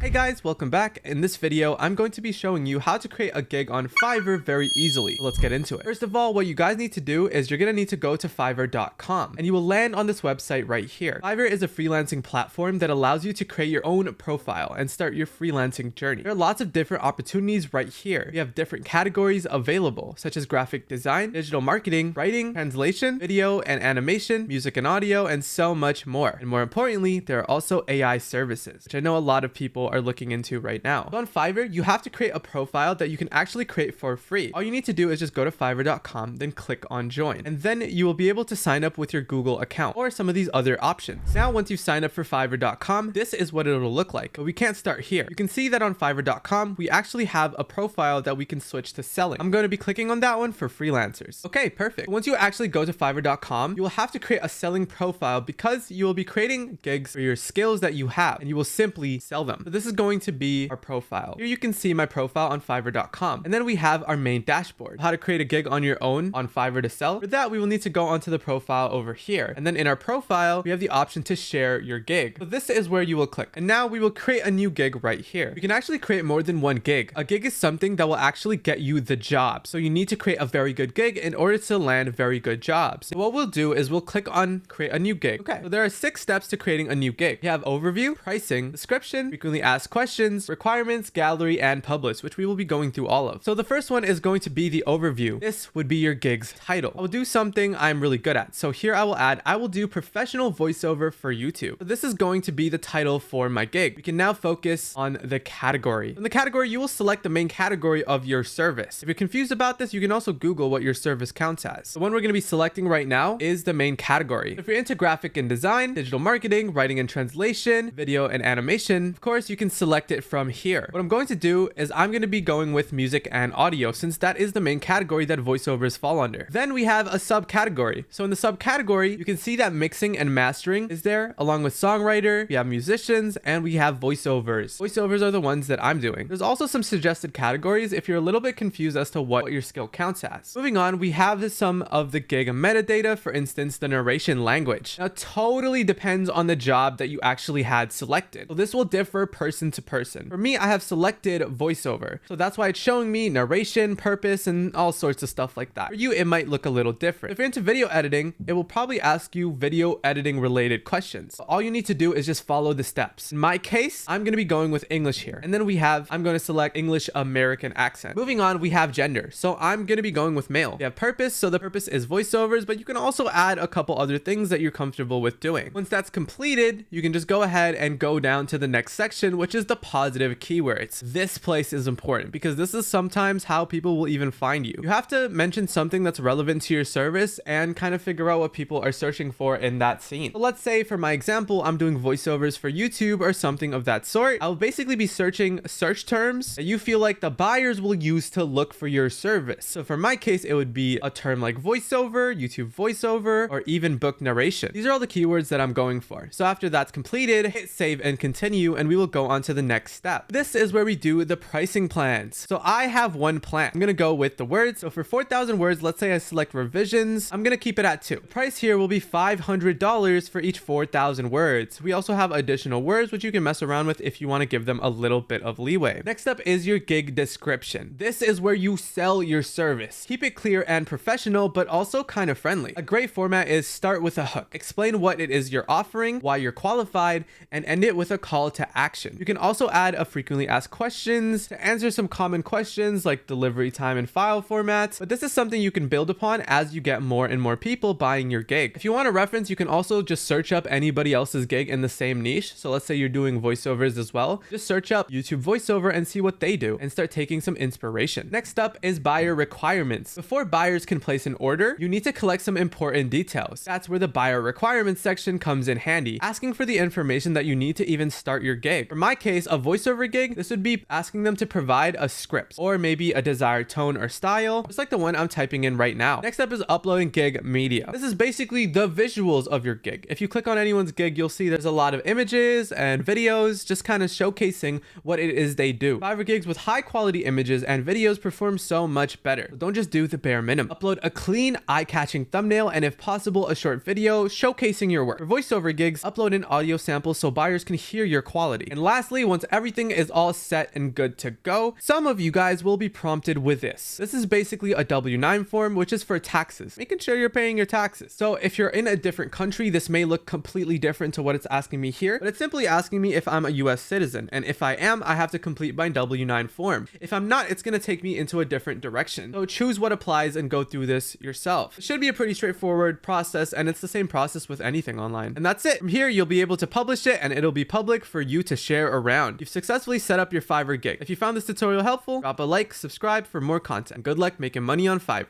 Hey guys, welcome back. In this video, I'm going to be showing you how to create a gig on Fiverr very easily. Let's get into it. First of all, what you guys need to do is you're going to need to go to fiverr.com and you will land on this website right here. Fiverr is a freelancing platform that allows you to create your own profile and start your freelancing journey. There are lots of different opportunities right here. You have different categories available, such as graphic design, digital marketing, writing, translation, video and animation, music and audio, and so much more. And more importantly, there are also AI services, which I know a lot of people are looking into right now. So on Fiverr, you have to create a profile that you can actually create for free. All you need to do is just go to fiverr.com, then click on join, and then you will be able to sign up with your Google account or some of these other options. Now, once you sign up for fiverr.com, this is what it'll look like, but we can't start here. You can see that on fiverr.com, we actually have a profile that we can switch to selling. I'm going to be clicking on that one for freelancers. Okay, perfect. Once you actually go to fiverr.com, you will have to create a selling profile because you will be creating gigs for your skills that you have, and you will simply sell them. So this is going to be our profile. Here you can see my profile on fiverr.com. And then we have our main dashboard, how to create a gig on your own on Fiverr to sell. For that, we will need to go onto the profile over here. And then in our profile, we have the option to share your gig. So this is where you will click. And now we will create a new gig right here. You can actually create more than one gig. A gig is something that will actually get you the job. So you need to create a very good gig in order to land very good jobs. So what we'll do is we'll click on create a new gig. Okay, so there are 6 steps to creating a new gig. You have overview, pricing, description, frequently asked questions, requirements, gallery, and publish, which we will be going through all of. So the first one is going to be the overview. This would be your gig's title. I will do something I'm really good at. So here I will do professional voiceover for YouTube. So this is going to be the title for my gig. We can now focus on the category. In the category, you will select the main category of your service. If you're confused about this, you can also Google what your service counts as. The one we're going to be selecting right now is the main category. If you're into graphic and design, digital marketing, writing and translation, video and animation, of course, you can select it from here. What I'm going to do is I'm going to be going with music and audio, since that is the main category that voiceovers fall under. Then we have a subcategory. So in the subcategory, you can see that mixing and mastering is there, along with songwriter, we have musicians, and we have voiceovers. Voiceovers are the ones that I'm doing. There's also some suggested categories if you're a little bit confused as to what your skill counts as. Moving on, we have some of the gig metadata, for instance, the narration language. Now, it totally depends on the job that you actually had selected. So this will differ person to person. For me, I have selected voiceover. So that's why it's showing me narration, purpose, and all sorts of stuff like that. For you, it might look a little different. If you're into video editing, it will probably ask you video editing related questions. So all you need to do is just follow the steps. In my case, I'm going to be going with English here. And then I'm going to select English American accent. Moving on, we have gender. So I'm going to be going with male. We have purpose. So the purpose is voiceovers, but you can also add a couple other things that you're comfortable with doing. Once that's completed, you can just go ahead and go down to the next section, which is the positive keywords. This place is important because this is sometimes how people will even find you. You have to mention something that's relevant to your service and kind of figure out what people are searching for in that scene. So let's say for my example, I'm doing voiceovers for YouTube or something of that sort. I'll basically be searching search terms that you feel like the buyers will use to look for your service. So for my case, it would be a term like voiceover, YouTube voiceover, or even book narration. These are all the keywords that I'm going for. So after that's completed, hit save and continue, and we will go on to the next step. This is where we do the pricing plans. So I have one plan. I'm going to go with the words. So for 4,000 words, let's say I select revisions. I'm going to keep it at 2. The price here will be $500 for each 4,000 words. We also have additional words, which you can mess around with if you want to give them a little bit of leeway. Next up is your gig description. This is where you sell your service. Keep it clear and professional, but also kind of friendly. A great format is start with a hook. Explain what it is you're offering, why you're qualified, and end it with a call to action. You can also add a frequently asked questions to answer some common questions like delivery time and file formats, but this is something you can build upon as you get more and more people buying your gig. If you want a reference, you can also just search up anybody else's gig in the same niche. So let's say you're doing voiceovers as well. Just search up YouTube voiceover and see what they do and start taking some inspiration. Next up is buyer requirements. Before buyers can place an order, you need to collect some important details. That's where the buyer requirements section comes in handy, asking for the information that you need to even start your gig. For my case, a voiceover gig, this would be asking them to provide a script or maybe a desired tone or style, just like the one I'm typing in right now. Next up is uploading gig media. This is basically the visuals of your gig. If you click on anyone's gig, you'll see there's a lot of images and videos just kind of showcasing what it is they do. Fiverr gigs with high quality images and videos perform so much better. So don't just do the bare minimum. Upload a clean, eye-catching thumbnail and if possible, a short video showcasing your work. For voiceover gigs, upload an audio sample so buyers can hear your quality. And Lastly, once everything is all set and good to go, some of you guys will be prompted with this. This is basically a W-9 form, which is for taxes, making sure you're paying your taxes. So if you're in a different country, this may look completely different to what it's asking me here, but it's simply asking me if I'm a US citizen. And if I am, I have to complete my W-9 form. If I'm not, it's going to take me into a different direction. So choose what applies and go through this yourself. It should be a pretty straightforward process, and it's the same process with anything online. And that's it. From here, you'll be able to publish it and it'll be public for you to share around. You've successfully set up your Fiverr gig. If you found this tutorial helpful, drop a like, subscribe for more content. Good luck making money on Fiverr.